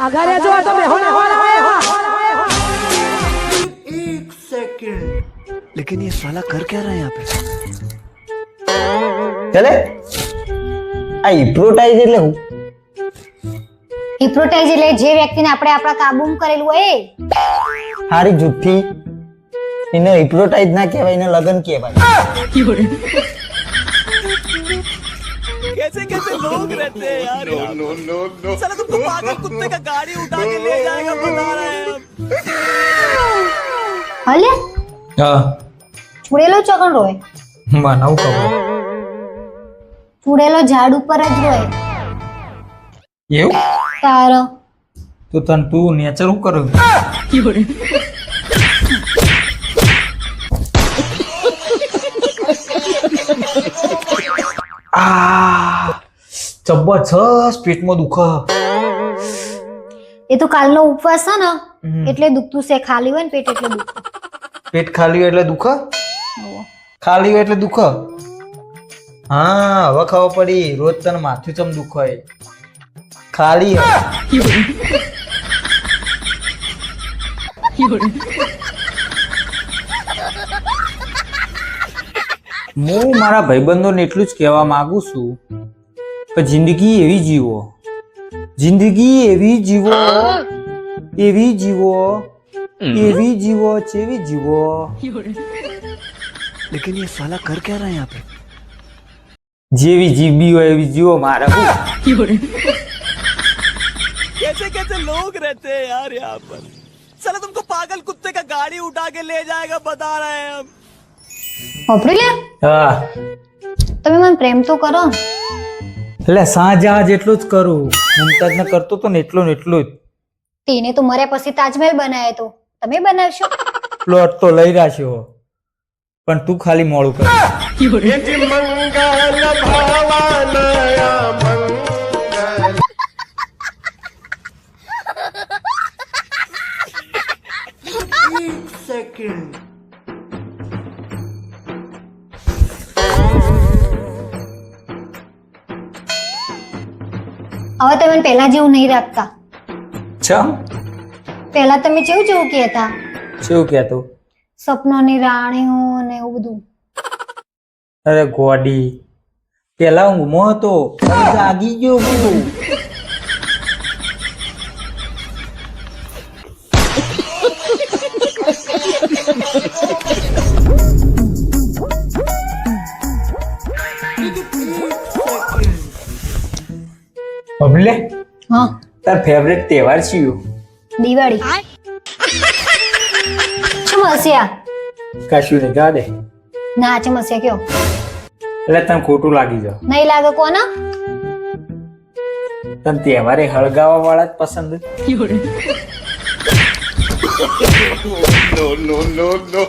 अगर जो तो मैं होने वाला है। एक सेकंड, लेकिन ये साला कर क्या रहा है यहाँ पे? ચલે આ હિપ્નોટાઇઝ એટલે હું? હિપ્નોટાઇઝ એટલે જે વ્યક્તિને આપણે આપણા કાબૂમાં કરેલું હોય એ. હારી જુઠ્ઠી, એને હિપ્નોટાઇઝ ના કહેવાય, એને લગન કહેવાય. कैसे कैसे लोग रहते हैं यार। नो नो नो साला तुमको पागल कुत्ते का गाड़ी उठा के ले जाएगा बता रहे हैं हम। હલે હા ચૂડેલો ચકણ રોય, મને આવું ખબર ચૂડેલો ઝાડ ઉપર જ રોય. એવું તારો તો તું નેચર શું કરું? આ જબરજસ્ત પેટમાં દુખે. એ તો કાલનો ઉપવાસ છે ને એટલે દુખતું છે. ખાલી હોય ને પેટ એટલે દુખે. પેટ ખાલી હોય એટલે દુખે? ખાલી હોય એટલે દુખે? હા હવે ખબર પડી. રોજ તને માથું ચમ દુખે? ખાલી હોય. હું મારા ભાઈબંધોને એટલું જ કહેવા માંગુ છું કે જિંદગી એવી જીવો, જિંદગી એવી જીવો, એવી જીવો, એવી જીવો, ચેવી જીવો. लेकिन ये साला कर क्या रहा है यहाँ पे? જેવી જીવવી હોય એવી જીવો. મારે कैसे कैसे लोग रहते हैं यार यहाँ पर। साला तुमको पागल कुत्ते का गाड़ी उठा के ले जाएगा बता रहे हैं हम। હોભળી લે, હા તમે મને પ્રેમ તો કરો. એટલે સાંજા જેટલું જ કરું. મુમતાજ ને કરતો તો ને એટલું જ. તેને તો મર્યા પછી તાજમહેલ બનાવ્યો તો તમે બનાવશો? પ્લોટ તો લઈ રાખ્યો પણ તું ખાલી મોડું કર. एक सेकंड, હવે તમે પહેલા જેવું નહીં રાખતા. ચમ પહેલા તમે કેવું જેવું કહેતા, શું કહેતો? સપનાની રાણીઓ ને એવું બધું. અરે ગોડી, પેલા ઊંઘમાં હતો હવે જાગી ગયો બધું. બબલે હા, તાર ફેવરેટ તહેવાર કયો? દિવાળી. ચમસ્યા કશું નહીં ગાડે. ના ચમસ્યા કયો એટલે તને ખોટું લાગી જાવ. નહીં લાગે કોના? તને તહેવારે હળગાવા વાળા જ પસંદ. No no no no